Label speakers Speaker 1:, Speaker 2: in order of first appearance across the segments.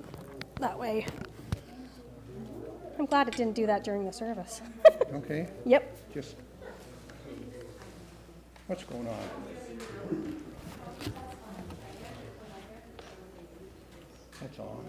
Speaker 1: on that way. I'm glad it didn't do that during the service.
Speaker 2: Okay,
Speaker 1: Yep.
Speaker 2: just, what's going on? That's all.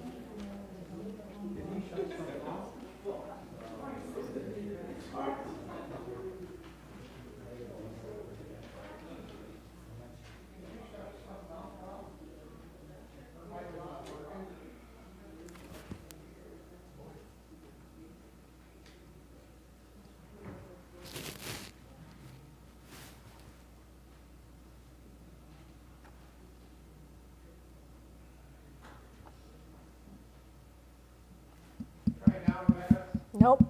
Speaker 1: Nope.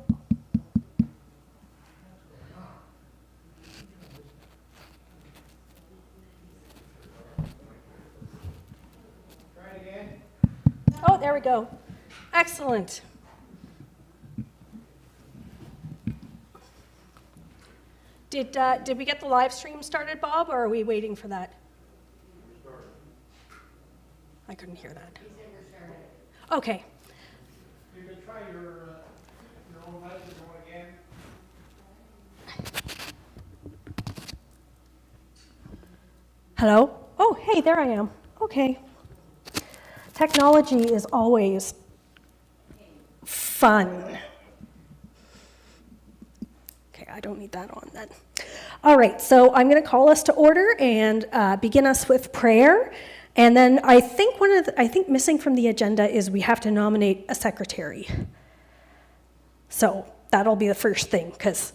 Speaker 3: Try it again.
Speaker 1: Oh, there we go. Excellent. Did we get the live stream started, Bob, or are we waiting for that? I couldn't hear that. Okay.
Speaker 3: You can try your own message going again.
Speaker 1: Hello? Oh, hey, there I am. Okay. Technology is always fun. Okay, I don't need that on then. All right, so I'm going to call us to order and begin us with prayer. And then I think missing from the agenda is we have to nominate a secretary. So that'll be the first thing, because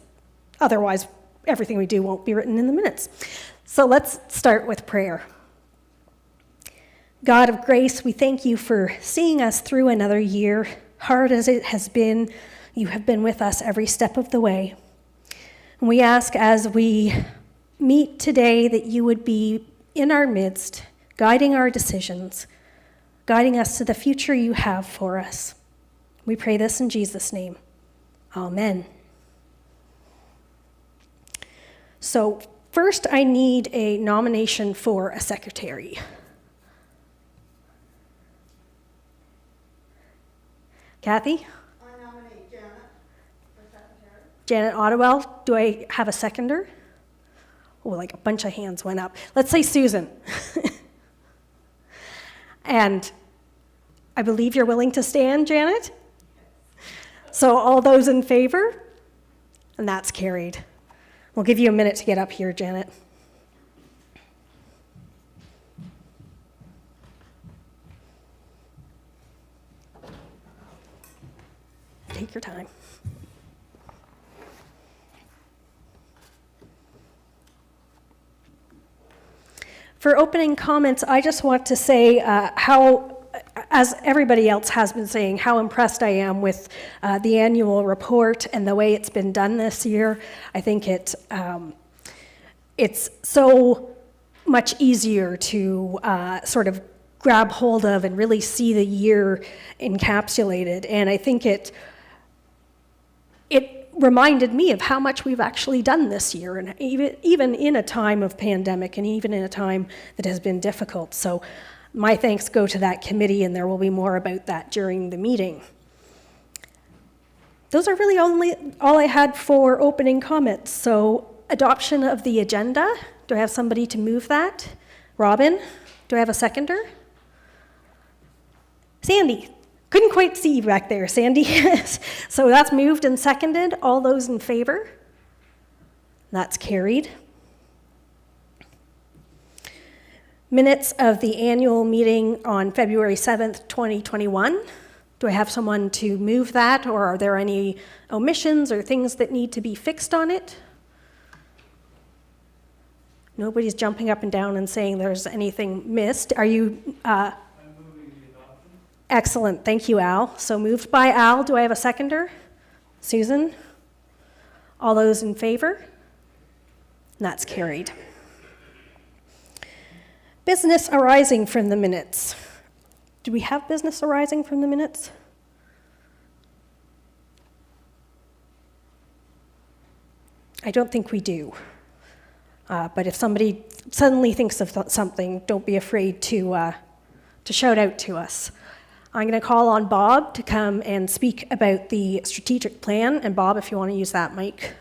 Speaker 1: otherwise everything we do won't be written in the minutes. So let's start with prayer. God of grace, we thank you for seeing us through another year. Hard as it has been, you have been with us every step of the way. And we ask as we meet today that you would be in our midst, guiding our decisions, guiding us to the future you have for us. We pray this in Jesus' name. Amen. So first, I need a nomination for a secretary. Kathy?
Speaker 4: I nominate Janet for secretary.
Speaker 1: Janet Ottewell. Do I have a seconder? Oh, like a bunch of hands went up. Let's say Susan. And I believe you're willing to stand, Janet? So all those in favor? And that's carried. We'll give you a minute to get up here, Janet. Take your time. For opening comments, I just want to say how, as everybody else has been saying, how impressed I am with the annual report and the way it's been done this year. I think it's so much easier to sort of grab hold of and really see the year encapsulated. And I think it reminded me of how much we've actually done this year, and even in a time of pandemic and even in a time that has been difficult. So my thanks go to that committee, and there will be more about that during the meeting. Those are really all I had for opening comments. So adoption of the agenda. Do I have somebody to move that? Robin? Do I have a seconder? Sandy? Couldn't quite see you back there, Sandy. So that's moved and seconded. All those in favor? That's carried. Minutes of the annual meeting on February 7th, 2021. Do I have someone to move that, or are there any omissions or things that need to be fixed on it? Nobody's jumping up and down and saying there's anything missed. Are you... Excellent. Thank you, Al. So moved by Al. Do I have a seconder? Susan? All those in favor? And that's carried. Business arising from the minutes. Do we have business arising from the minutes? I don't think we do. But if somebody suddenly thinks of something, don't be afraid to shout out to us. I'm going to call on Bob to come and speak about the strategic plan. And Bob, if you want to use that mic.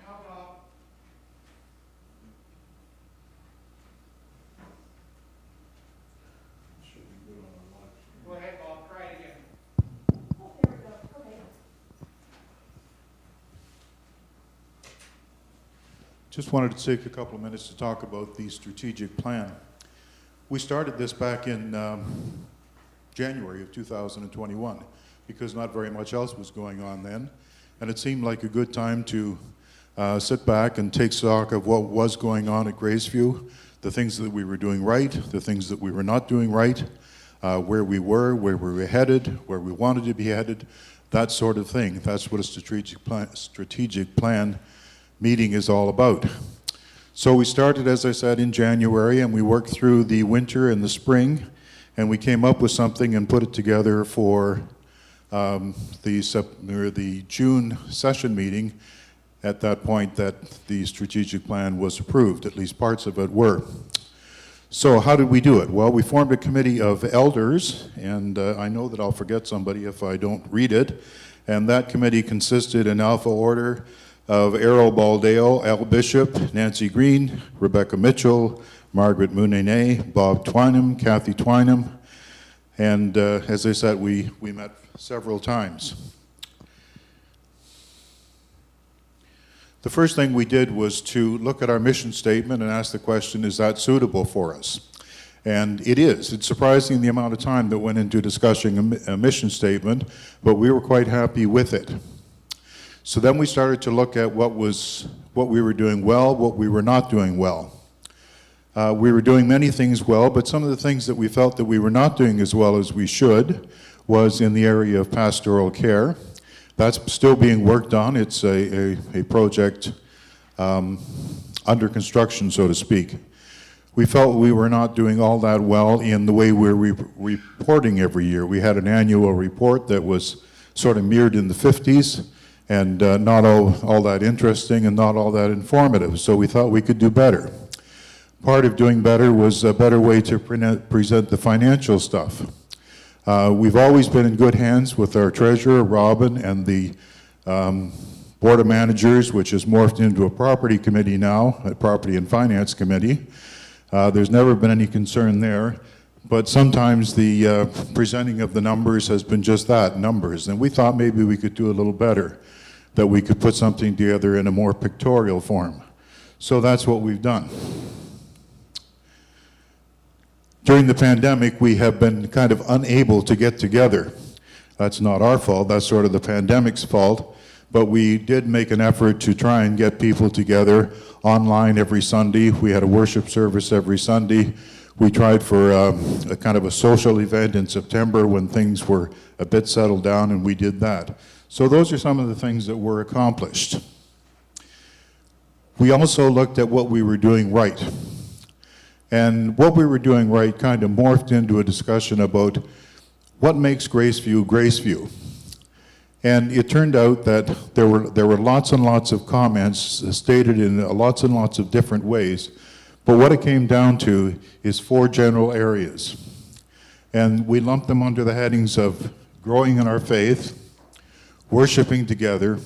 Speaker 3: Now, Bob. Go ahead, Bob, try it again.
Speaker 5: Just wanted to take a couple of minutes to talk about the strategic plan. We started this back in January of 2021 because not very much else was going on then, and it seemed like a good time to sit back and take stock of what was going on at Graceview, the things that we were doing right, the things that we were not doing right, where we were headed, where we wanted to be headed, that sort of thing. That's what a strategic plan meeting is all about. So we started, as I said, in January, and we worked through the winter and the spring, and we came up with something and put it together for the June session meeting. At that point that the strategic plan was approved, at least parts of it were. So how did we do it? Well, we formed a committee of elders, and I know that I'll forget somebody if I don't read it, and that committee consisted in alpha order of Errol Baldeo, Al Bishop, Nancy Green, Rebecca Mitchell, Margaret Mounene, Bob Twynham, Kathy Twynham, and as I said, we met several times. The first thing we did was to look at our mission statement and ask the question, is that suitable for us? And it is. It's surprising the amount of time that went into discussing a mission statement, but we were quite happy with it. So then we started to look at what we were doing well, what we were not doing well. We were doing many things well, but some of the things that we felt that we were not doing as well as we should was in the area of pastoral care. That's still being worked on. It's a project under construction, so to speak. We felt we were not doing all that well in the way we're reporting every year. We had an annual report that was sort of mirrored in the 50s and not all that interesting and not all that informative, so we thought we could do better. Part of doing better was a better way to present the financial stuff. We've always been in good hands with our treasurer, Robin, and the Board of Managers, which has morphed into a property committee now, a property and finance committee. There's never been any concern there, but sometimes the presenting of the numbers has been just that, numbers, and we thought maybe we could do a little better, that we could put something together in a more pictorial form. So that's what we've done. During the pandemic, we have been kind of unable to get together. That's not our fault, that's sort of the pandemic's fault, but we did make an effort to try and get people together online every Sunday. We had a worship service every Sunday. We tried for a kind of a social event in September when things were a bit settled down, and we did that. So those are some of the things that were accomplished. We also looked at what we were doing right. And what we were doing right kind of morphed into a discussion about what makes Graceview Graceview. And it turned out that there were lots and lots of comments stated in lots and lots of different ways, but what it came down to is 4 general areas. And we lumped them under the headings of growing in our faith, worshiping together,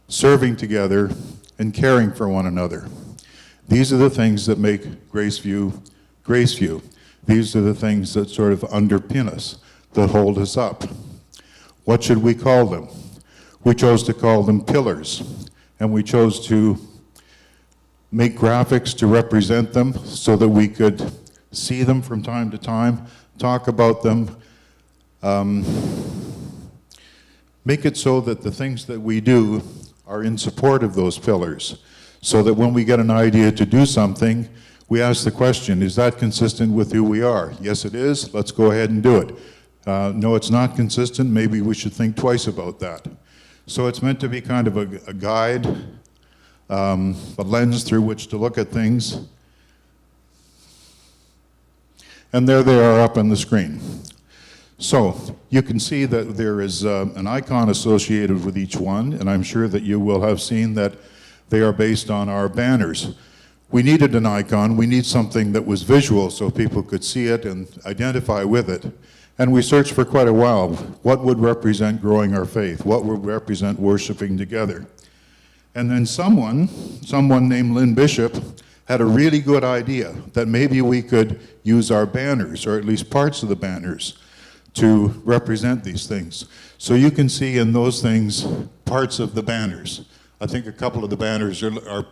Speaker 5: serving together, and caring for one another. These are the things that make Graceview Graceview. These are the things that sort of underpin us, that hold us up. What should we call them? We chose to call them pillars, and we chose to make graphics to represent them so that we could see them from time to time, talk about them, Make it so that the things that we do are in support of those pillars, so that when we get an idea to do something, we ask the question, is that consistent with who we are? Yes, it is. Let's go ahead and do it. No, it's not consistent. Maybe we should think twice about that. So it's meant to be kind of a guide, a lens through which to look at things. And there they are up on the screen. So you can see that there is an icon associated with each one, and I'm sure that you will have seen that they are based on our banners. We needed an icon. We need something that was visual so people could see it and identify with it. And we searched for quite a while. What would represent growing our faith? What would represent worshiping together? And then someone named Lynn Bishop had a really good idea that maybe we could use our banners, or at least parts of the banners, to represent these things. So you can see in those things parts of the banners. I think a couple of the banners are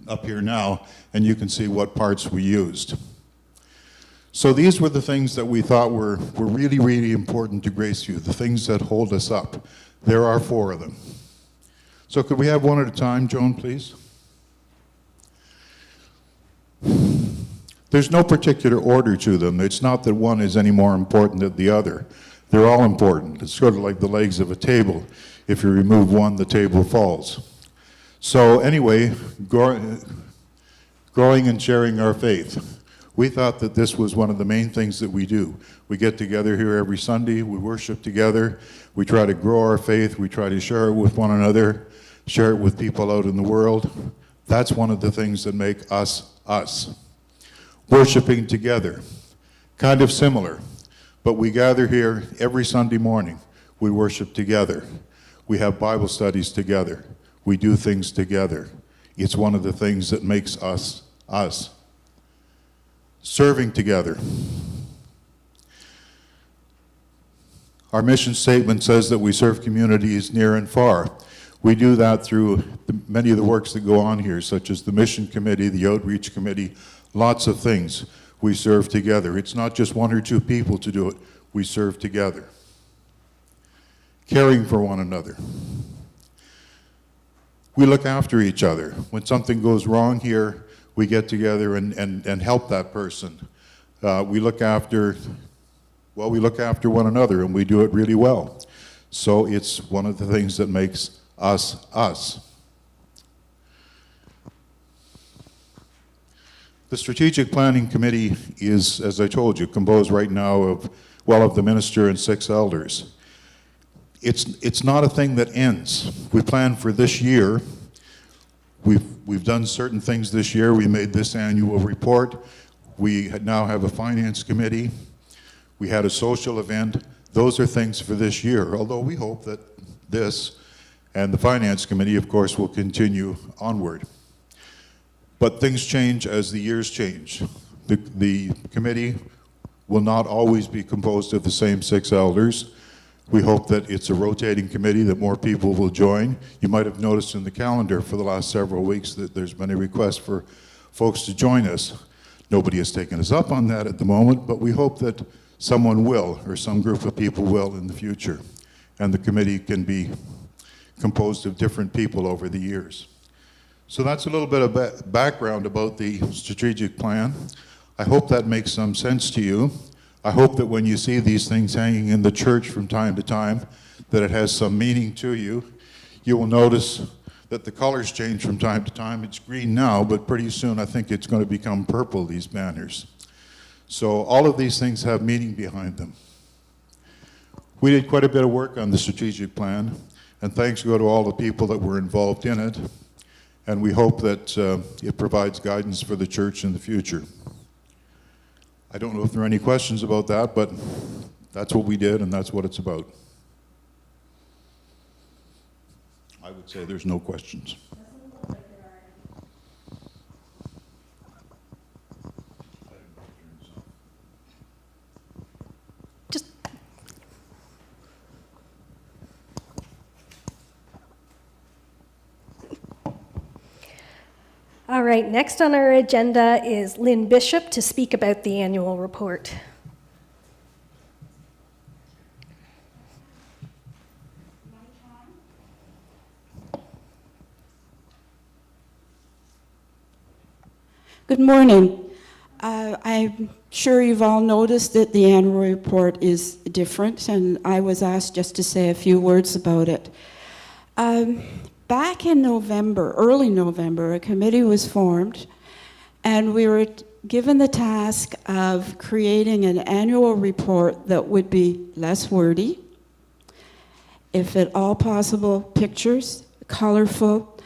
Speaker 5: up here now, and you can see what parts we used. So these were the things that we thought were really, really important to Graceview, the things that hold us up. There are 4 of them. So could we have one at a time, Joan, please? There's no particular order to them. It's not that one is any more important than the other. They're all important. It's sort of like the legs of a table. If you remove one, the table falls. So anyway, growing and sharing our faith. We thought that this was one of the main things that we do. We get together here every Sunday, we worship together, we try to grow our faith, we try to share it with one another, share it with people out in the world. That's one of the things that make us, us. Worshiping together, kind of similar, but we gather here every Sunday morning. We worship together. We have Bible studies together. We do things together. It's one of the things that makes us, us. Serving together. Our mission statement says that we serve communities near and far. We do that through many of the works that go on here, such as the Mission Committee, the Outreach Committee, lots of things. We serve together. It's not just 1 or 2 people to do it. We serve together. Caring for one another. We look after each other. When something goes wrong here, we get together and help that person. We look after one another, and we do it really well. So it's one of the things that makes us, us. The Strategic Planning Committee is, as I told you, composed right now of the minister and 6 elders. It's not a thing that ends. We plan for this year. We've done certain things this year. We made this annual report. We now have a finance committee. We had a social event. Those are things for this year, although we hope that this and the finance committee, of course, will continue onward. But things change as the years change. The committee will not always be composed of the same 6 elders. We hope that it's a rotating committee, that more people will join. You might have noticed in the calendar for the last several weeks that there's been a request for folks to join us. Nobody has taken us up on that at the moment, but we hope that someone will, or some group of people will in the future. And the committee can be composed of different people over the years. So that's a little bit of background about the strategic plan. I hope that makes some sense to you. I hope that when you see these things hanging in the church from time to time, that it has some meaning to you. You will notice that the colors change from time to time. It's green now, but pretty soon I think it's going to become purple, these banners. So all of these things have meaning behind them. We did quite a bit of work on the strategic plan, and thanks go to all the people that were involved in it. And we hope that it provides guidance for the church in the future. I don't know if there are any questions about that, but that's what we did, and that's what it's about. I would say there's no questions.
Speaker 1: Just all right, next on our agenda is Lynn Bishop to speak about the annual report.
Speaker 6: Good morning. I'm sure you've all noticed that the annual report is different, and I was asked just to say a few words about it. Back in November, early November, a committee was formed, and we were given the task of creating an annual report that would be less wordy, if at all possible, pictures, colorful,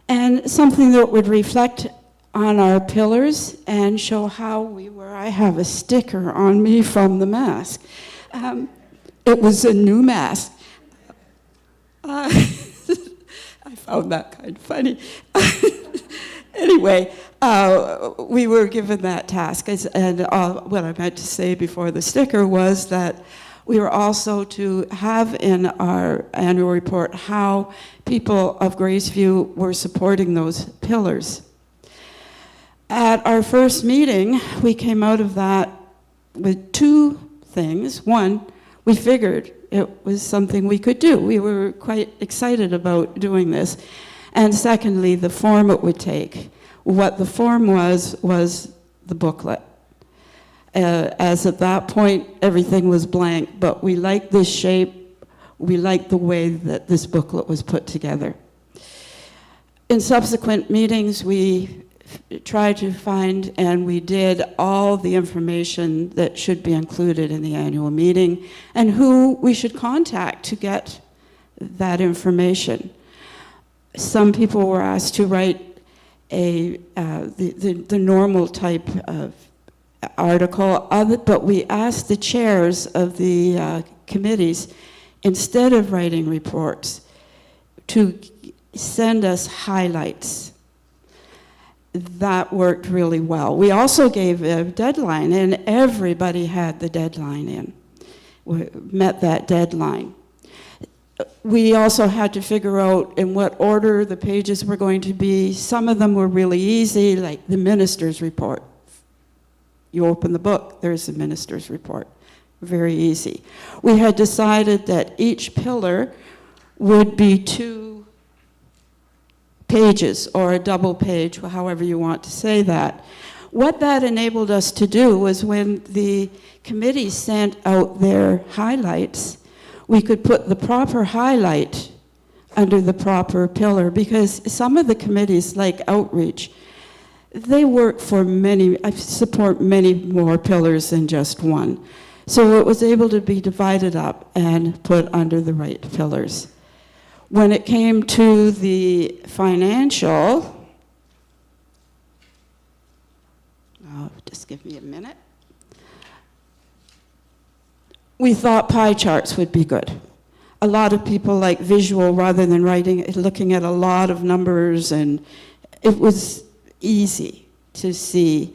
Speaker 6: and something that would reflect on our pillars and show how we were. I have a sticker on me from the mask. It was a new mask. I found that kind of funny. Anyway, we were given that task, and what I meant to say before the sticker was that we were also to have in our annual report how people of Graceview were supporting those pillars. At our first meeting, we came out of that with two things. One, we figured it was something we could do. We were quite excited about doing this. And secondly, the form it would take. What the form was the booklet. As at that point, everything was blank, but we liked this shape. We liked the way that this booklet was put together. In subsequent meetings, we tried to find, and we did, all the information that should be included in the annual meeting and who we should contact to get that information. Some people were asked to write the normal type of article, but we asked the chairs of the committees, instead of writing reports, to send us highlights. That worked really well. We also gave a deadline, and everybody had the deadline in. We met that deadline. We also had to figure out in what order the pages were going to be. Some of them were really easy, like the minister's report. You open the book, there's the minister's report. Very easy. We had decided that each pillar would be 2 pages or a double page, however you want to say that. What that enabled us to do was when the committee sent out their highlights, we could put the proper highlight under the proper pillar, because some of the committees, like outreach, they work for support many more pillars than just one. So it was able to be divided up and put under the right pillars. When it came to the financial, just give me a minute. We thought pie charts would be good. A lot of people like visual rather than looking at a lot of numbers, and it was easy to see.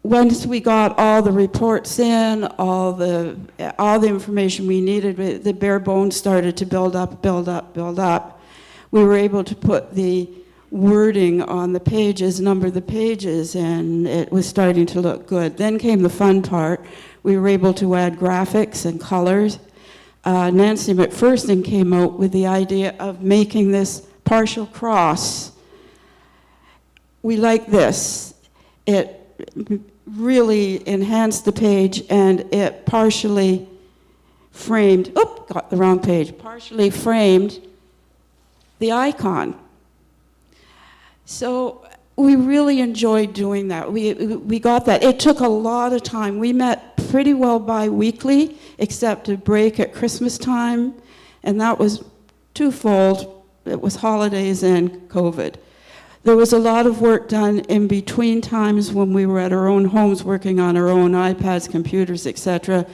Speaker 6: Once we got all the reports in, all the information we needed, the bare bones started to build up. We were able to put the wording on the pages, number the pages, and it was starting to look good. Then came the fun part. We were able to add graphics and colors. Nancy McPherson came out with the idea of making this partial cross. We like this. It really enhanced the page, and it partially framed, got the wrong page, partially framed the icon. So we really enjoyed doing that. We got that. It took a lot of time. We met pretty well bi-weekly, except a break at Christmas time, and that was twofold. It was holidays and COVID. There was a lot of work done in between times when we were at our own homes working on our own iPads, computers, etc.,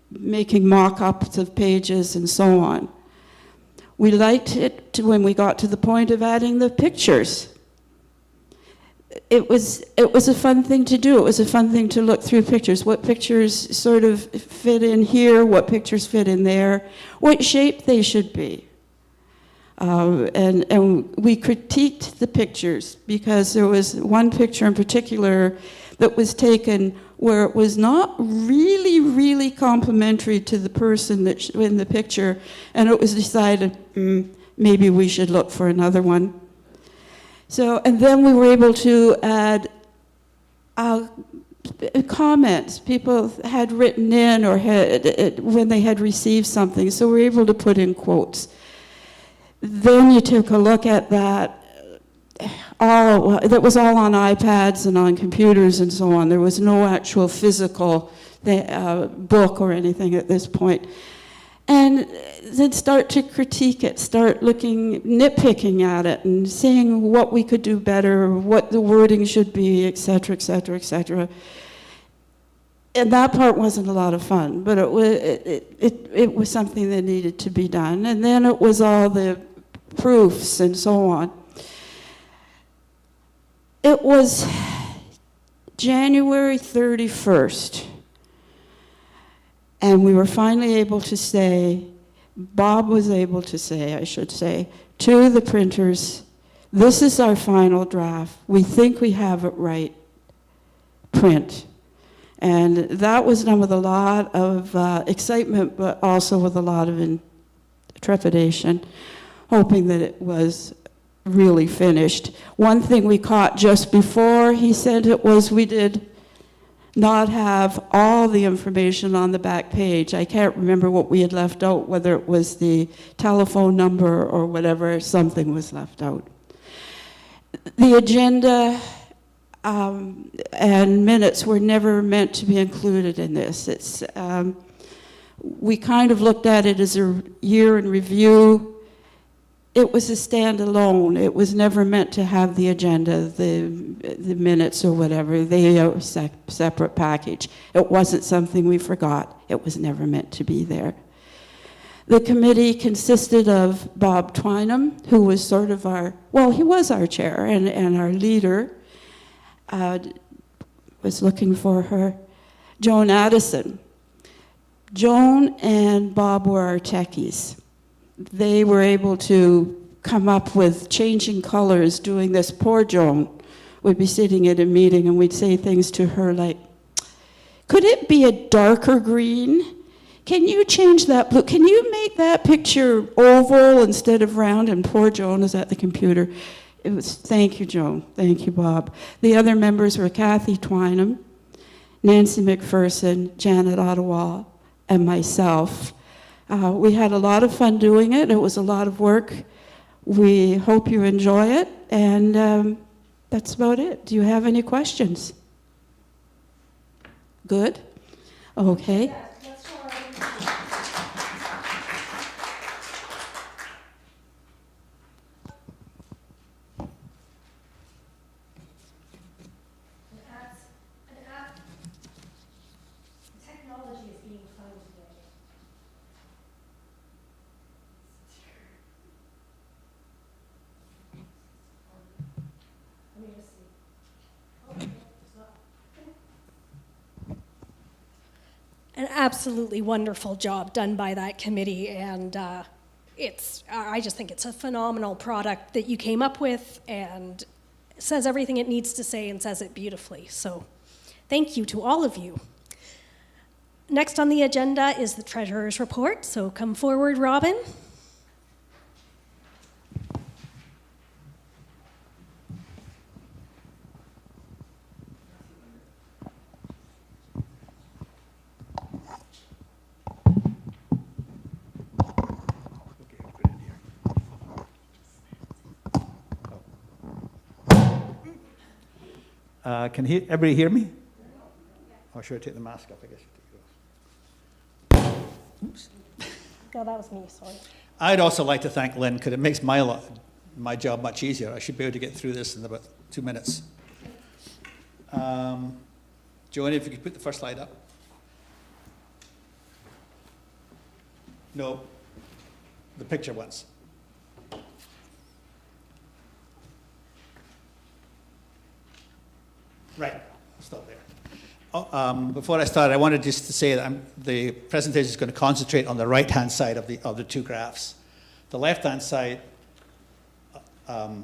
Speaker 6: making mock-ups of pages and so on. We liked it when we got to the point of adding the pictures. It was a fun thing to do. It was a fun thing to look through pictures. What pictures sort of fit in here, what pictures fit in there, what shape they should be. And we critiqued the pictures, because there was one picture in particular that was taken where it was not really complimentary to the person that's in the picture, and it was decided maybe we should look for another one. So, and then we were able to add comments people had written in or had when they had received something. So we were able to put in quotes. Then you took a look at that. That was all on iPads and on computers and so on. There was no actual physical book or anything at this point. And then start to critique it, start nitpicking at it and seeing what we could do better, what the wording should be, et cetera, et cetera, et cetera. And that part wasn't a lot of fun, but it was something that needed to be done. And then it was all the proofs and so on. It was January 31st. And we were finally able to say, Bob was able to say, I should say, to the printers, this is our final draft. We think we have it right. Print. And that was done with a lot of excitement, but also with a lot of trepidation, hoping that it was really finished. One thing we caught just before he sent it was we did not have all the information on the back page. I can't remember what we had left out, whether it was the telephone number or whatever, something was left out. The agenda and minutes were never meant to be included in this. We kind of looked at it as a year in review. It was a standalone. It was never meant to have the agenda, the minutes or whatever. They are a separate package. It wasn't something we forgot. It was never meant to be there. The committee consisted of Bob Twynham, who was sort of he was our chair and our leader. Was looking for her. Joan Addison. Joan and Bob were our techies. They were able to come up with changing colors, doing this. Poor Joan would be sitting at a meeting and we'd say things to her like, could it be a darker green? Can you change that blue? Can you make that picture oval instead of round? And poor Joan is at the computer. It was, thank you, Joan. Thank you, Bob. The other members were Kathy Twynham, Nancy McPherson, Janet Ottawa, and myself. We had a lot of fun doing it. It was a lot of work. We hope you enjoy it, and that's about it. Do you have any questions? Good? Okay.
Speaker 1: Technology is being fun today. Let me just see. An absolutely wonderful job done by that committee, and I just think it's a phenomenal product that you came up with, and it says everything it needs to say and says it beautifully. So thank you to all of you. Next on the agenda is the treasurer's report, so come forward, Robin.
Speaker 7: Can everybody hear me? Or should I take the mask off? I guess. Oops.
Speaker 1: No, that was me, sorry.
Speaker 7: I'd also like to thank Lynn because it makes my job much easier. I should be able to get through this in about 2 minutes. Joanne, if you could put the first slide up. No, the picture ones. Right, I'll stop there. Before I start, I wanted just to say that the presentation is going to concentrate on the right-hand side of the two graphs. The left-hand side, well,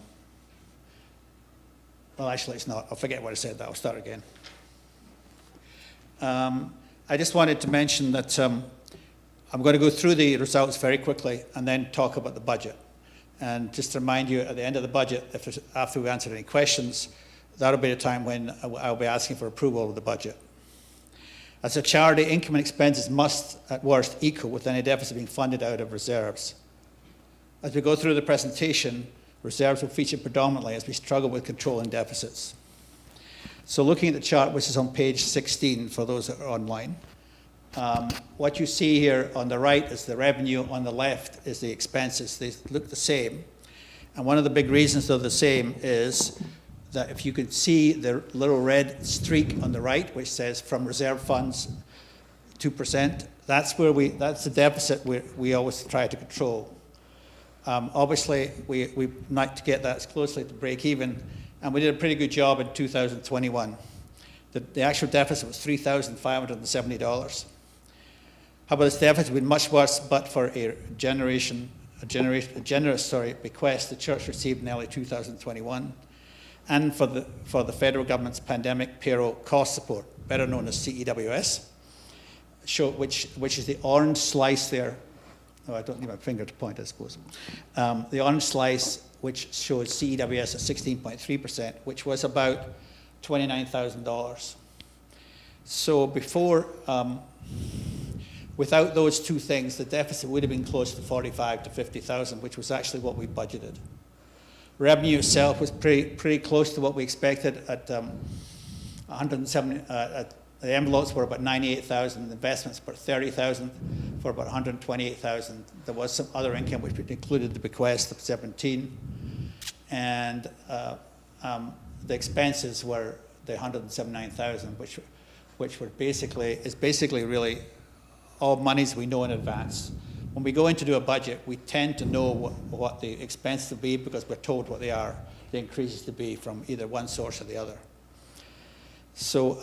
Speaker 7: actually it's not. I'll forget what I said. I'll start again. I just wanted to mention that I'm going to go through the results very quickly and then talk about the budget. And just to remind you, at the end of the budget, after we've answered any questions, that'll be the time when I'll be asking for approval of the budget. As a charity, income and expenses must, at worst, equal with any deficit being funded out of reserves. As we go through the presentation, reserves will feature predominantly as we struggle with controlling deficits. So looking at the chart, which is on page 16 for those that are online, what you see here on the right is the revenue, on the left is the expenses. They look the same. And one of the big reasons they're the same is that if you can see the little red streak on the right, which says from reserve funds 2%, that's the deficit we always try to control. Obviously, we like to get that as closely to break even, and we did a pretty good job in 2021. The actual deficit was $3,570. However, this deficit would be much worse, but for a generous bequest the church received in early 2021, and for the federal government's pandemic payroll cost support, better known as CEWS, which is the orange slice there. Oh, I don't need my finger to point, I suppose. The orange slice, which shows CEWS at 16.3%, which was about $29,000. So before, without those two things, the deficit would have been close to 45 to 50,000, which was actually what we budgeted. Revenue itself was pretty close to what we expected at 170. The envelopes were about 98,000. The investments were 30,000 for about 128,000. There was some other income which included the bequest of 17, and the expenses were the 179,000, which were basically really all monies we know in advance. When we go in to do a budget, we tend to know what the expenses will be because we're told what they are, the increases to be from either one source or the other. So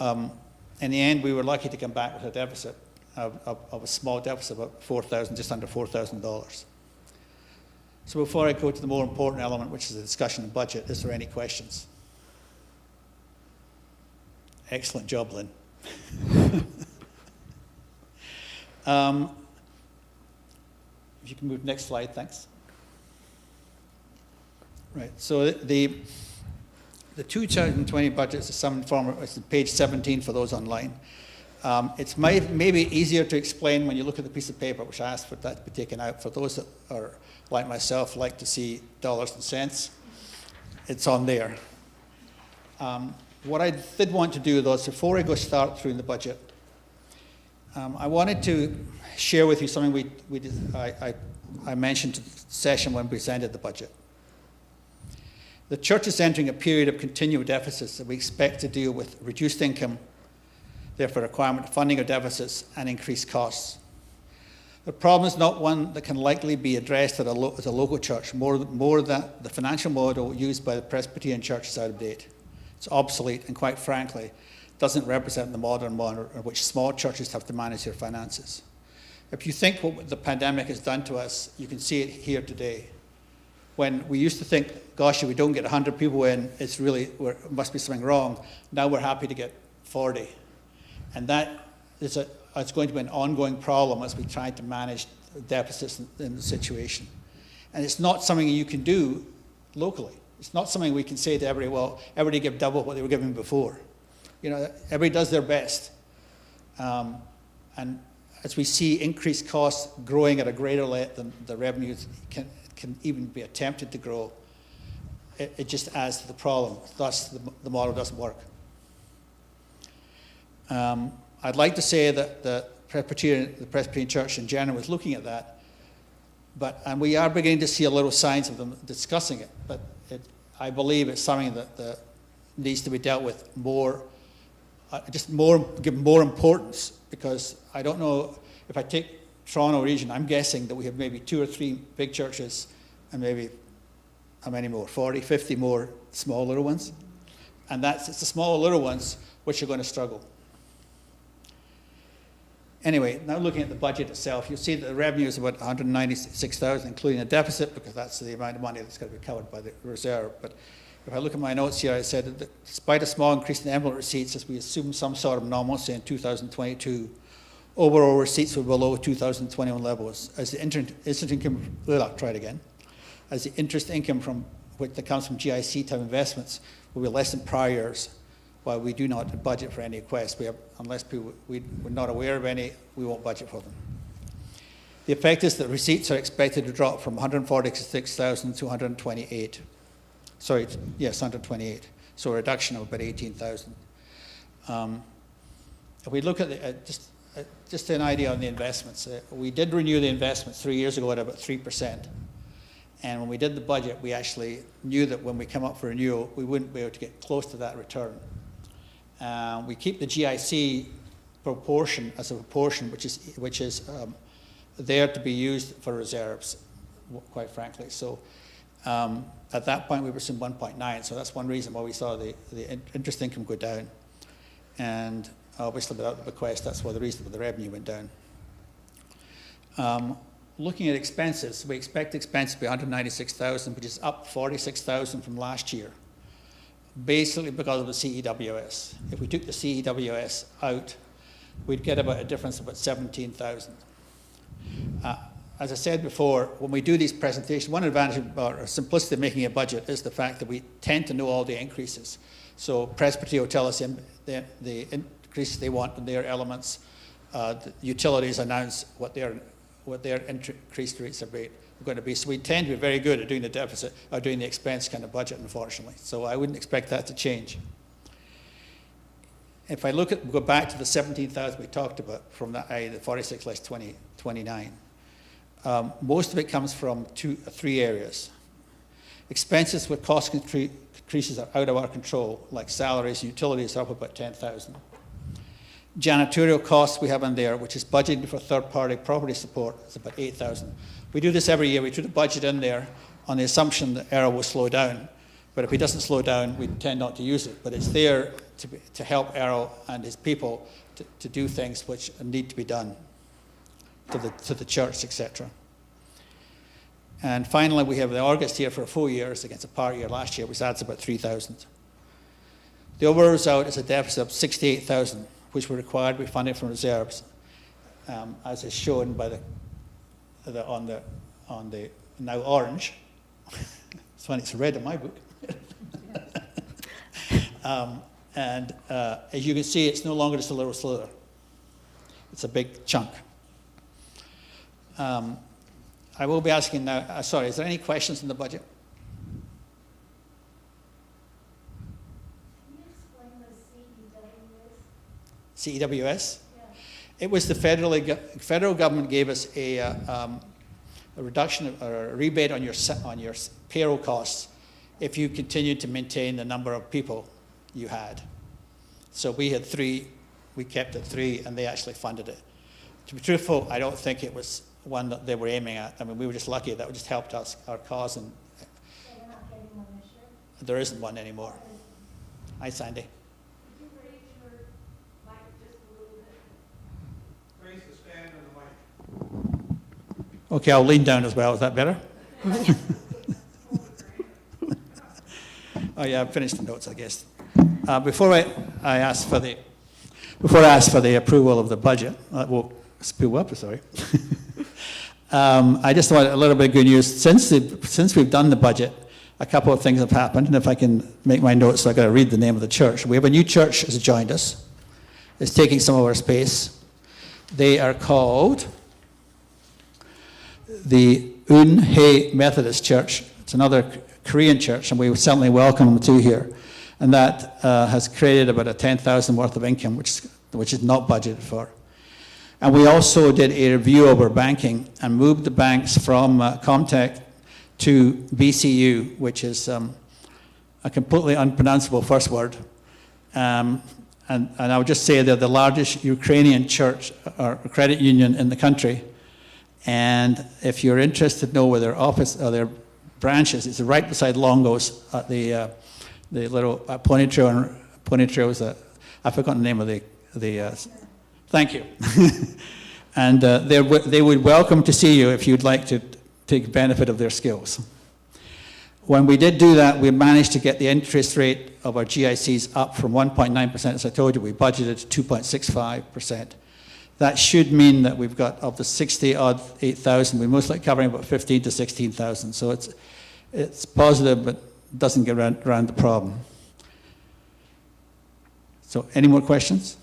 Speaker 7: in the end, we were lucky to come back with a deficit of a small deficit of about just under $4,000. So before I go to the more important element, which is the discussion of budget, is there any questions? Excellent job, Lynn. If you can move next slide, thanks. Right, so the 2020 budget is some form of, it's page 17 for those online. It's maybe easier to explain when you look at the piece of paper, which I asked for that to be taken out. For those that are, like myself, like to see dollars and cents, it's on there. What I did want to do, though, is before I start through the budget, I wanted to share with you something I mentioned to the session when we presented the budget. The church is entering a period of continual deficits that we expect to deal with reduced income, therefore requirement of funding of deficits and increased costs. The problem is not one that can likely be addressed at a local church, more that the financial model used by the Presbyterian Church is out of date. It's obsolete and, quite frankly, doesn't represent the modern model in which small churches have to manage their finances. If you think what the pandemic has done to us, you can see it here today. When we used to think, gosh, if we don't get 100 people in, it must be something wrong. Now we're happy to get 40. And that is it's going to be an ongoing problem as we try to manage deficits in the situation. And it's not something you can do locally. It's not something we can say to everybody, well, everybody give double what they were giving before. You know, everybody does their best. And as we see increased costs growing at a greater rate than the revenues can even be attempted to grow, it just adds to the problem. Thus, the model doesn't work. I'd like to say that the Presbyterian Church in general is looking at that, and we are beginning to see a little signs of them discussing it, but I believe it's something that needs to be dealt with more, give more importance, because I don't know, if I take Toronto region, I'm guessing that we have maybe 2 or 3 big churches and maybe, how many more, 40, 50 more small little ones. And it's the small little ones which are going to struggle. Anyway, now looking at the budget itself, you'll see that the revenue is about $196,000, including a deficit, because that's the amount of money that's going to be covered by the reserve. But if I look at my notes here, I said that despite a small increase in envelope receipts, as we assume some sort of normalcy in 2022, overall receipts were below 2021 levels. As the interest income, try it again. as the interest income from which that comes from GIC type investments will be less than prior years, while we do not budget for any requests. Unless we're not aware of any, we won't budget for them. The effect is that receipts are expected to drop from 146,000 to 128. Sorry, yes, 128. So a reduction of about 18,000. If we look at just an idea on the investments, we did renew the investments 3 years ago at about 3%. And when we did the budget, we actually knew that when we come up for renewal, we wouldn't be able to get close to that return. We keep the GIC proportion as a proportion which is there to be used for reserves, quite frankly. So at that point, we were in 1.9, so that's one reason why we saw the interest income go down. And obviously, without the bequest, that's why the reason for the revenue went down. Looking at expenses, we expect expenses to be 196,000, which is up 46,000 from last year, basically because of the CEWS. If we took the CEWS out, we'd get about a difference of about 17,000. As I said before, when we do these presentations, one advantage or simplicity of making a budget is the fact that we tend to know all the increases. So Presbytery will tell us the increases they want in their elements. The utilities announce what their increased rates are going to be. So we tend to be very good at doing the deficit or doing the expense kind of budget, unfortunately. So I wouldn't expect that to change. If I go back to the 17,000 we talked about from that, the 46 less 29, most of it comes from three areas. Expenses where cost increases are out of our control, like salaries and utilities, are up about 10,000. Janitorial costs we have in there, which is budgeted for third-party property support, is about 8,000. We do this every year. We put a budget in there on the assumption that Errol will slow down. But if he doesn't slow down, we tend not to use it. But it's there to help Errol and his people to do things which need to be done to the church, etc. And finally, we have the August here for a full year against a part year last year, which adds about 3,000. The overall result is a deficit of 68,000, which were required to be funded from reserves, as is shown by on the now orange. It's funny, it's red in my book. As you can see, it's no longer just a little slither. It's a big chunk. I will be asking now, sorry, is there any questions on the budget?
Speaker 8: Can you explain what
Speaker 7: CEWS?
Speaker 8: Yeah.
Speaker 7: It was the federal government gave us a reduction or a rebate on your payroll costs if you continued to maintain the number of people you had. So we had 3, we kept at 3, and they actually funded it. To be truthful, I don't think it was one that they were aiming at. I mean, we were just lucky that it just helped us, our cause, and
Speaker 8: So you're not getting one this year?
Speaker 7: there isn't one anymore. Hi, Sandy.
Speaker 8: Could you raise your mic just a little bit?
Speaker 3: Raise the stand on the mic.
Speaker 7: Okay, I'll lean down as well. Is that better? Oh yeah, I've finished the notes, I guess. Before I ask for the approval of the budget, well, spill up, sorry. I just want a little bit of good news. Since we've done the budget, a couple of things have happened, and if I can make my notes, so I got to read the name of the church. We have a new church has joined us. It's taking some of our space. They are called the Un-Hae Methodist Church. It's another Korean church, and we certainly welcome them to here. And that has created about a 10,000 worth of income, which is not budgeted for. And we also did a review of our banking and moved the banks from Comtech to BCU, which is a completely unpronounceable first word. And I would just say they're the largest Ukrainian church or credit union in the country. And if you're interested to know where their office or their branches, it's right beside Longo's at the little Ponytail. And Ponytail is I forgot the name of the thank you. And they would welcome to see you if you'd like to take benefit of their skills. When we did do that, we managed to get the interest rate of our GICs up from 1.9%, as I told you, we budgeted to 2.65%. That should mean that we've got of the 60-odd 8,000, we're most likely covering about 15 to 16,000. So it's positive, but doesn't get around the problem. So, any more questions?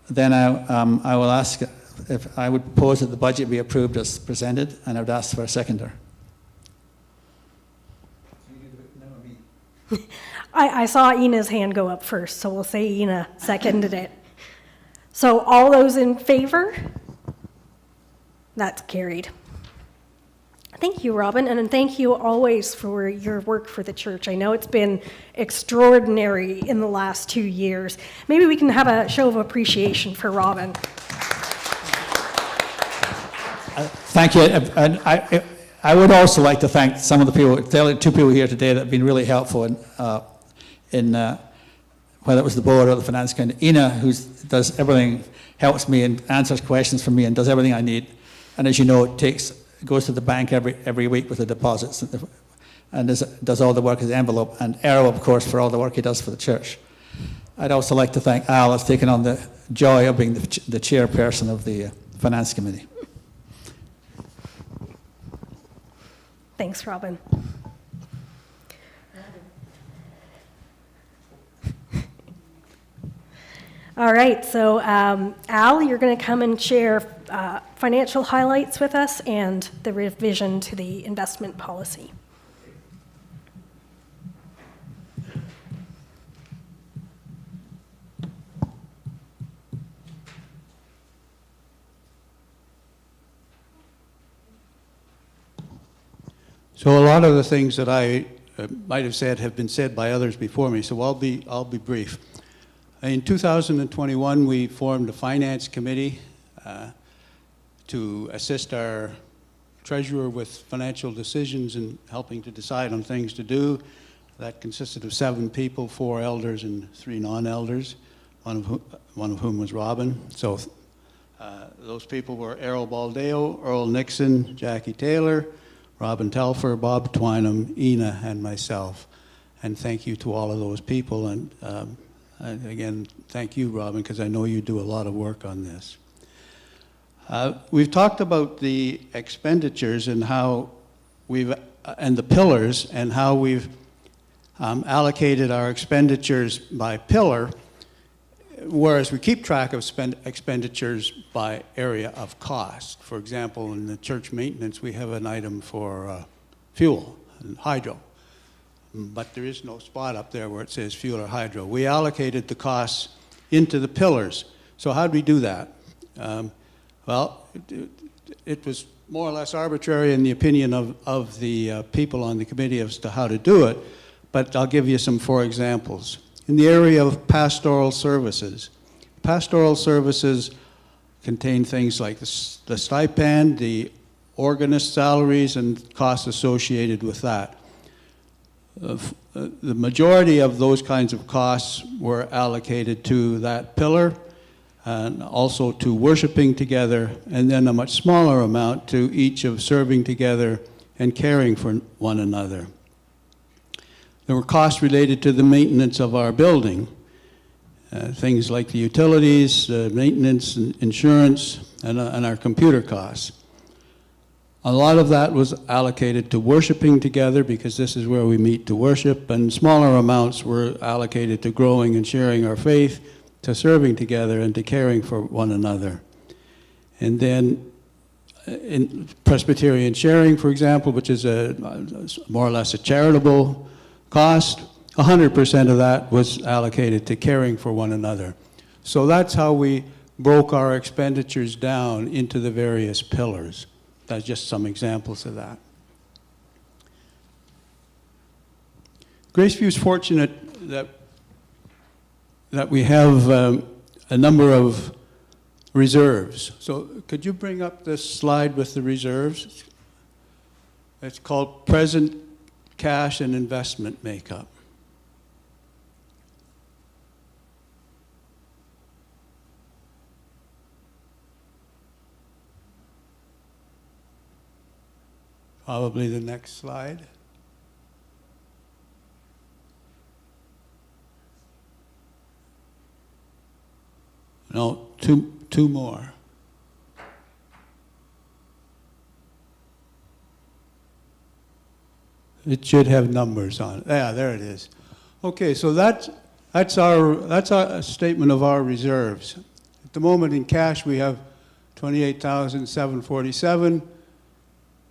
Speaker 7: Then I will ask if I would propose that the budget be approved as presented, and I would ask for a seconder.
Speaker 1: I saw Ina's hand go up first, so we'll say Ina seconded it. So all those in favor? That's carried. Thank you, Robin, and thank you always for your work for the church. I know it's been extraordinary in the last 2 years. Maybe we can have a show of appreciation for Robin.
Speaker 7: Thank you. And I would also like to thank some of the people, the 2 people here today that have been really helpful in whether it was the board or the finance committee. Ina, who does everything, helps me and answers questions for me and does everything I need. And as you know, goes to the bank every week with the deposits and does all the work as the envelope. And Errol, of course, for all the work he does for the church. I'd also like to thank Al, who's taken on the joy of being the chairperson of the finance committee.
Speaker 1: Thanks, Robin. All right, so Al, you're going to come and share financial highlights with us and the revision to the investment policy.
Speaker 2: So a lot of the things that I might have said have been said by others before me, so I'll be brief. In 2021, we formed a finance committee to assist our treasurer with financial decisions and helping to decide on things to do. That consisted of 7 people, 4 elders and 3 non-elders, one of whom was Robin. So those people were Errol Baldeo, Earl Nixon, Jackie Taylor, Robin Telfer, Bob Twynham, Ina, and myself. And thank you to all of those people. And again, thank you, Robin, because I know you do a lot of work on this. We've talked about the expenditures and how and the pillars, and how we've allocated our expenditures by pillar, whereas we keep track of expenditures by area of cost. For example, in the church maintenance, we have an item for fuel and hydro, but there is no spot up there where it says fuel or hydro. We allocated the costs into the pillars. So how did we do that? Well, it was more or less arbitrary in the opinion of the people on the committee as to how to do it, but I'll give you some 4 examples. In the area of pastoral services contain things like the stipend, the organist salaries, and costs associated with that. The majority of those kinds of costs were allocated to that pillar, and also to worshiping together, and then a much smaller amount to each of serving together and caring for one another. There were costs related to the maintenance of our building, things like the utilities, maintenance, and insurance, and our computer costs. A lot of that was allocated to worshiping together, because this is where we meet to worship, and smaller amounts were allocated to growing and sharing our faith, to serving together, and to caring for one another. And then in Presbyterian sharing, for example, which is more or less a charitable cost, 100% of that was allocated to caring for one another. So that's how we broke our expenditures down into the various pillars. That's just some examples of that. Graceview is fortunate that we have a number of reserves. So could you bring up this slide with the reserves? It's called present cash and investment makeup. Probably the next slide. No, two more. It should have numbers on it. Yeah, there it is. Okay, so that's our statement of our reserves. At the moment in cash, we have 28,747.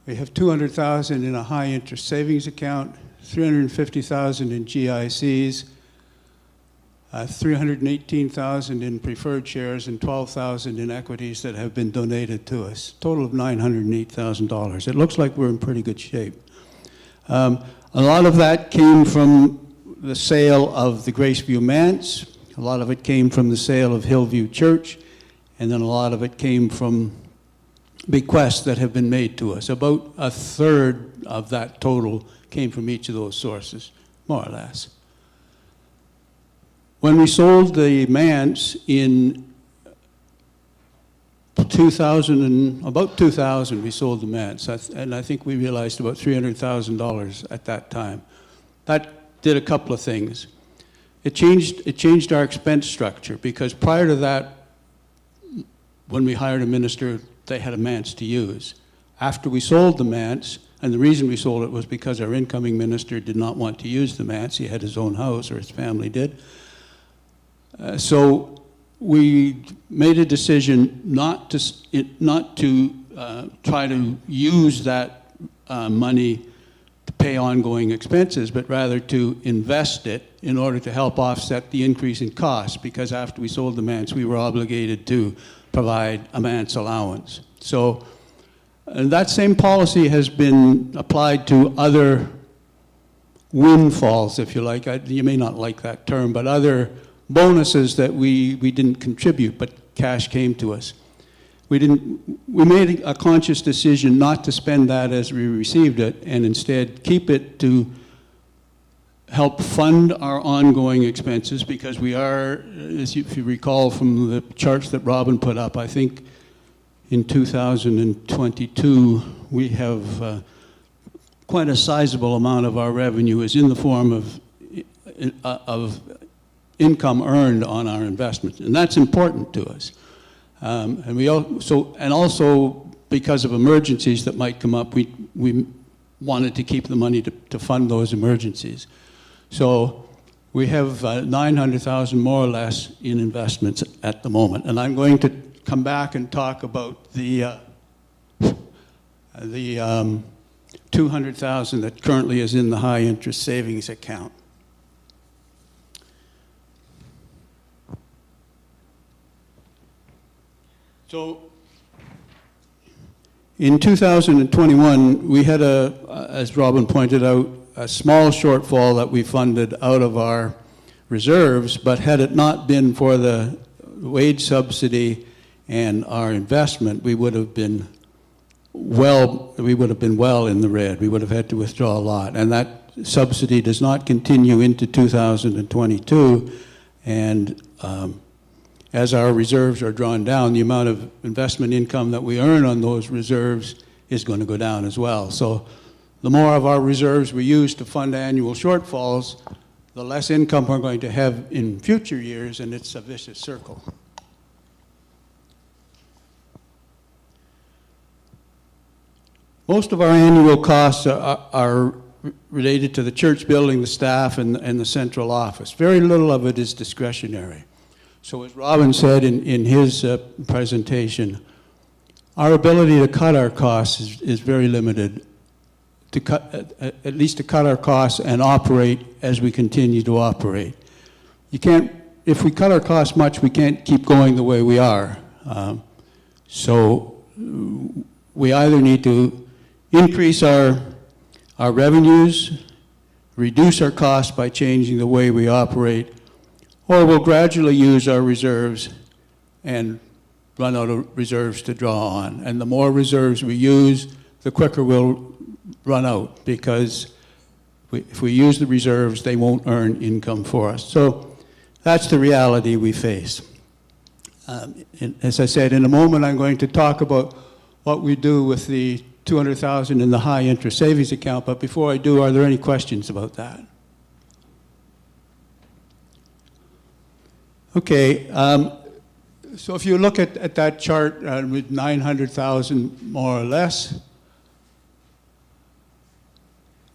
Speaker 2: We have 200,000 in a high interest savings account, 350,000 in GICs, 318,000 in preferred shares, and 12,000 in equities that have been donated to us. Total of $908,000. It looks like we're in pretty good shape. A lot of that came from the sale of the Graceview Manse. A lot of it came from the sale of Hillview Church, and then a lot of it came from bequests that have been made to us. About a third of that total came from each of those sources, more or less. When we sold the manse in about 2000, we sold the manse, and I think we realized about $300,000 at that time. That did a couple of things. It changed our expense structure, because prior to that, when we hired a minister, they had a manse to use. After we sold the manse, and the reason we sold it was because our incoming minister did not want to use the manse. He had his own house, or his family did. So we made a decision not to try to use that money to pay ongoing expenses, but rather to invest it in order to help offset the increase in costs, because after we sold the manse, we were obligated to provide a manse allowance. So that same policy has been applied to other windfalls, if you like. You may not like that term, but other bonuses that we didn't contribute, but cash came to us. We made a conscious decision not to spend that as we received it, and instead keep it to help fund our ongoing expenses, because we are, if you recall from the charts that Robin put up, I think in 2022 we have quite a sizable amount of our revenue is in the form of income earned on our investments, and that's important to us. And also because of emergencies that might come up, we wanted to keep the money to fund those emergencies. So we have 900,000 more or less in investments at the moment, and I'm going to come back and talk about the 200,000 that currently is in the high interest savings account. So in 2021, we had as Robin pointed out, a small shortfall that we funded out of our reserves, but had it not been for the wage subsidy and our investment, we would have been well in the red. We would have had to withdraw a lot, and that subsidy does not continue into 2022, and as our reserves are drawn down, the amount of investment income that we earn on those reserves is going to go down as well. So the more of our reserves we use to fund annual shortfalls, the less income we're going to have in future years, and it's a vicious circle. Most of our annual costs are related to the church building, the staff, and the central office. Very little of it is discretionary. So as Robin said in his presentation, our ability to cut our costs is very limited, at least to cut our costs and operate as we continue to operate. If we cut our costs much, we can't keep going the way we are. So we either need to increase our revenues, reduce our costs by changing the way we operate, or we'll gradually use our reserves and run out of reserves to draw on. And the more reserves we use, the quicker we'll run out, because if we use the reserves, they won't earn income for us. So that's the reality we face. As I said, in a moment I'm going to talk about what we do with the 200,000 in the high interest savings account, but before I do, are there any questions about that? Okay, so if you look at that chart with 900,000 more or less,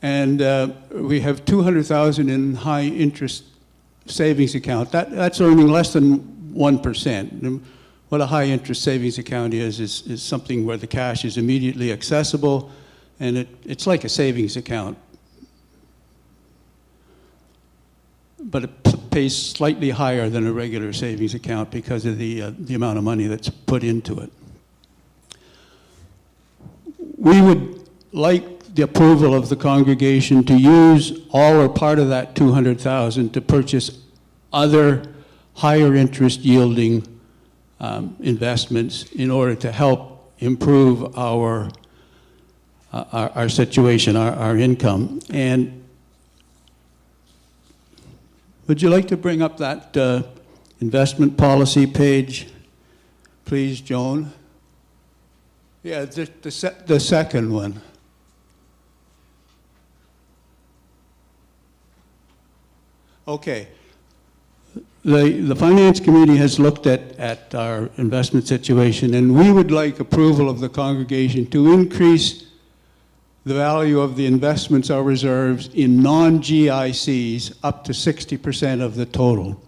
Speaker 2: And we have 200,000 in high interest savings account. That's earning less than 1%. What a high interest savings account is something where the cash is immediately accessible, and it's like a savings account. But it pays slightly higher than a regular savings account because of the amount of money that's put into it. We would like the approval of the congregation to use all or part of that 200,000 to purchase other higher interest yielding investments in order to help improve our situation, our income. And would you like to bring up that investment policy page, please, Joan? Yeah, the second one. Okay. The Finance Committee has looked at our investment situation, and we would like approval of the congregation to increase the value of the investments, our reserves, in non-GICs up to 60% of the total.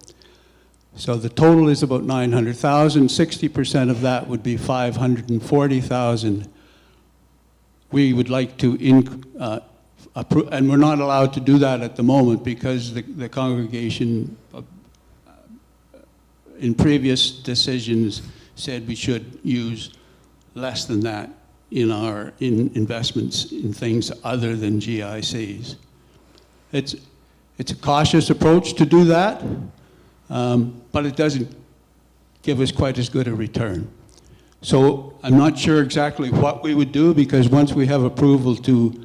Speaker 2: So the total is about 900,000. 60% of that would be 540,000. We would like to approve, and we're not allowed to do that at the moment because the congregation in previous decisions said we should use less than that in investments in things other than GICs. It's a cautious approach to do that, but it doesn't give us quite as good a return. So I'm not sure exactly what we would do, because once we have approval to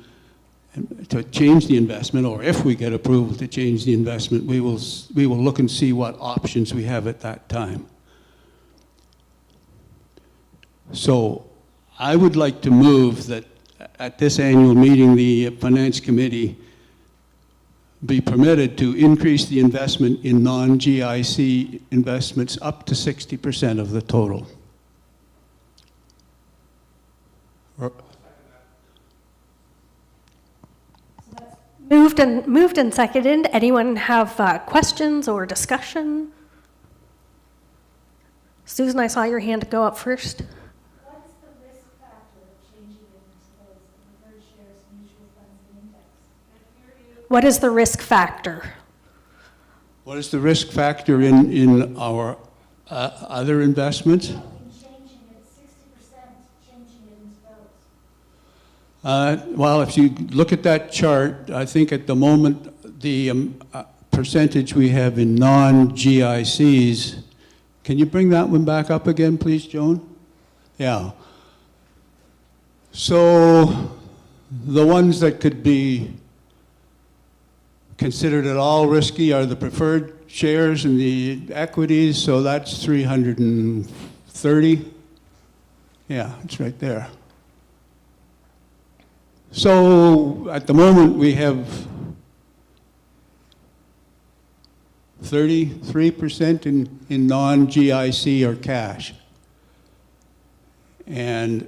Speaker 2: change the investment, or if we get approval to change the investment, we will look and see what options we have at that time. So I would like to move that at this annual meeting, the Finance Committee be permitted to increase the investment in non-GIC investments up to 60% of the total.
Speaker 1: Moved and seconded. Anyone have questions or discussion? Susan, I saw your hand go up first.
Speaker 8: What's the risk factor of changing it into those preferred shares, mutual funds, and index?
Speaker 1: What is the risk factor?
Speaker 2: What is the risk factor in our other investments?
Speaker 8: In changing it, 60%, changing it into those.
Speaker 2: Well, if you look at that chart, I think at the moment the percentage we have in non-GICs, can you bring that one back up again, please, Joan? Yeah. So the ones that could be considered at all risky are the preferred shares and the equities, so that's 330. Yeah, it's right there. So at the moment we have 33% in non-GIC or cash. And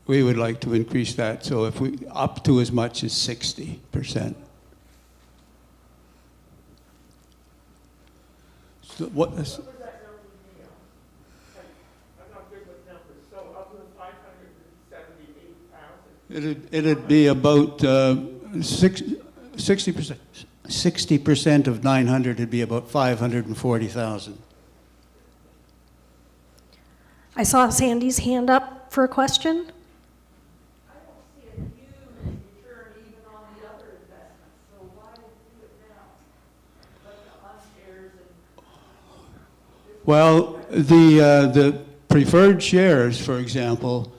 Speaker 2: we would like to increase that, so if we up to as much as 60%. So what is,
Speaker 3: What was that number be on? I'm not good with numbers, so up to 578,000.
Speaker 2: it'd be about 60%. 60% of 900 would be about 540,000.
Speaker 1: I saw Sandy's hand up for a question.
Speaker 8: I don't see a huge return even on the other investments, so why do it now? Like on shares and...
Speaker 2: Well, the preferred shares, for example,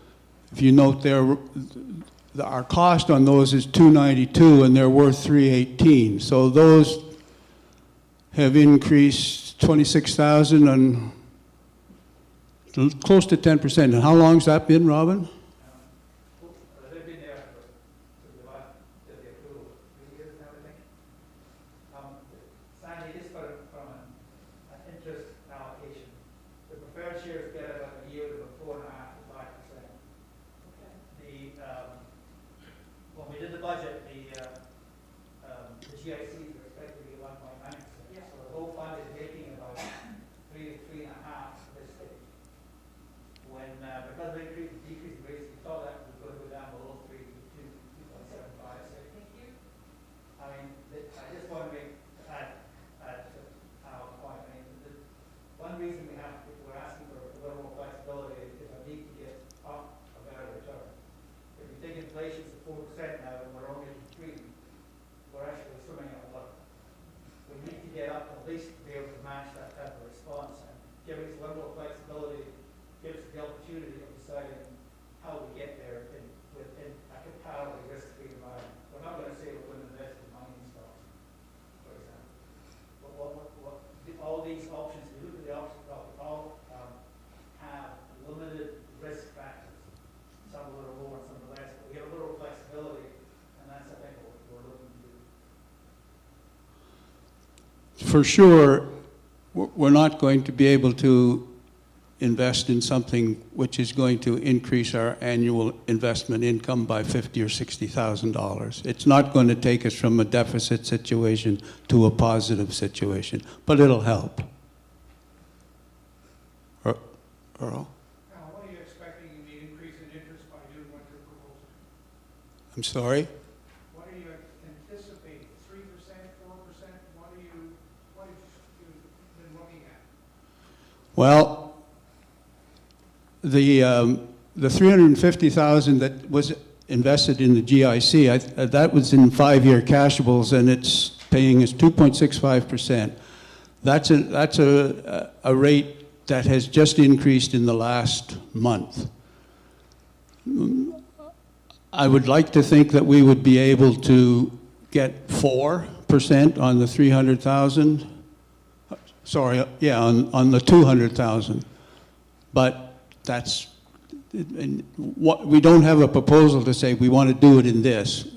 Speaker 2: if you note there, our cost on those is $292 and they're worth $318. So those have increased 26,000 and close to 10%. And how long's that been, Robin?
Speaker 3: They've been there for the last, the approval, 3 years and everything. Sandy, this from an interest allocation. The preferred shares get about a yield of 4.5 to 5%. The when we did the budget, the GICs were expected to be 1.9%. So the whole fund is making about 3 to 3.5 at this stage. When, because of the decrease in rates, we thought that was going to go down below 3 to 2.75. Thank you. I mean, I just want to add to Al's point. I mean, one reason we're asking for a little more flexibility is I need to get up a better return. If you think inflation's at 4% now and we're only at 3%, we're actually swimming in a water. We need to get up to at least be able to match that type of response, and giving us a little more flexibility gives us the opportunity of deciding how we get there within a comparatively risk-free environment. We're not going to say we're going to invest in money in stocks, for example. But all these options, if you look at the options, all have limited risk factors. Some a little more, some a little less, but we have a little flexibility, and that's, I think, what we're looking to do.
Speaker 2: For sure, we're not going to be able to invest in something which is going to increase our annual investment income by $50,000 or $60,000. It's not going to take us from a deficit situation to a positive situation, but it'll help. Earl?
Speaker 9: What are you expecting in the increase in interest by doing what you're proposing?
Speaker 2: I'm sorry?
Speaker 9: What are you anticipating? 3%, 4%? What have you been looking at?
Speaker 2: Well, the $350,000 that was invested in the GIC, that was in 5-year cashables, and it's paying us 2.65%. That's a rate that has just increased in the last month. I would like to think that we would be able to get 4% on the 300,000. Sorry, yeah, on the 200,000. But that's, we don't have a proposal to say we want to do it in this.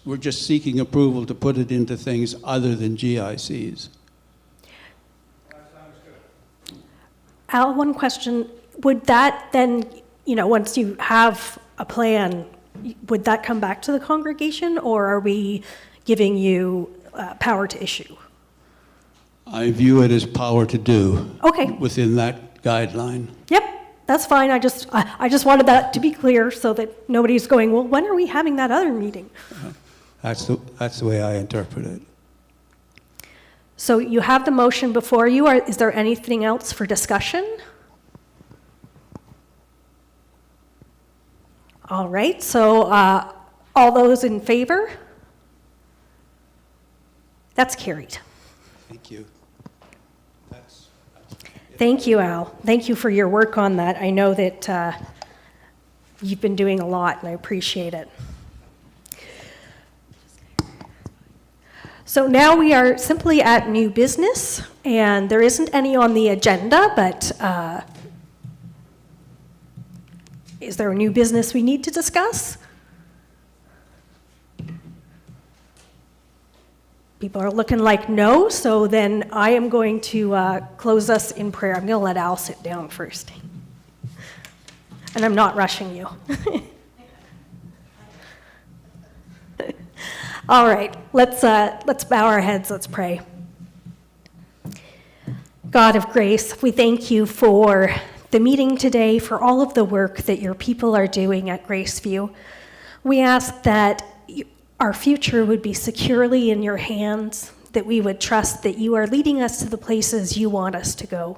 Speaker 2: We're just seeking approval to put it into things other than GICs.
Speaker 1: Al, one question. Would that then, once you have a plan, would that come back to the congregation, or are we giving you power to issue?
Speaker 2: I view it as power to do.
Speaker 1: Okay.
Speaker 2: Within that guideline.
Speaker 1: Yep, that's fine. I just wanted that to be clear so that nobody's going, well, when are we having that other meeting?
Speaker 2: That's the way I interpret it.
Speaker 1: So you have the motion before you. Is there anything else for discussion? All right, so all those in favor? That's carried.
Speaker 2: Thank you.
Speaker 1: Thank you, Al. Thank you for your work on that. I know that you've been doing a lot, and I appreciate it. So now we are simply at new business, and there isn't any on the agenda, but is there a new business we need to discuss? People are looking like no, so then I am going to close us in prayer. I'm going to let Al sit down first. And I'm not rushing you. All right, let's bow our heads, let's pray. God of grace, we thank you for the meeting today, for all of the work that your people are doing at Graceview. We ask that our future would be securely in your hands, that we would trust that you are leading us to the places you want us to go.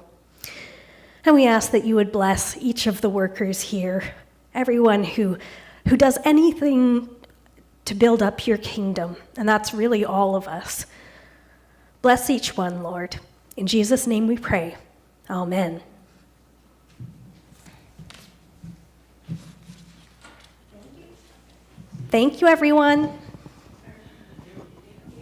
Speaker 1: And we ask that you would bless each of the workers here, everyone who does anything to build up your kingdom, and that's really all of us. Bless each one, Lord. In Jesus' name we pray. Amen. Thank you, everyone.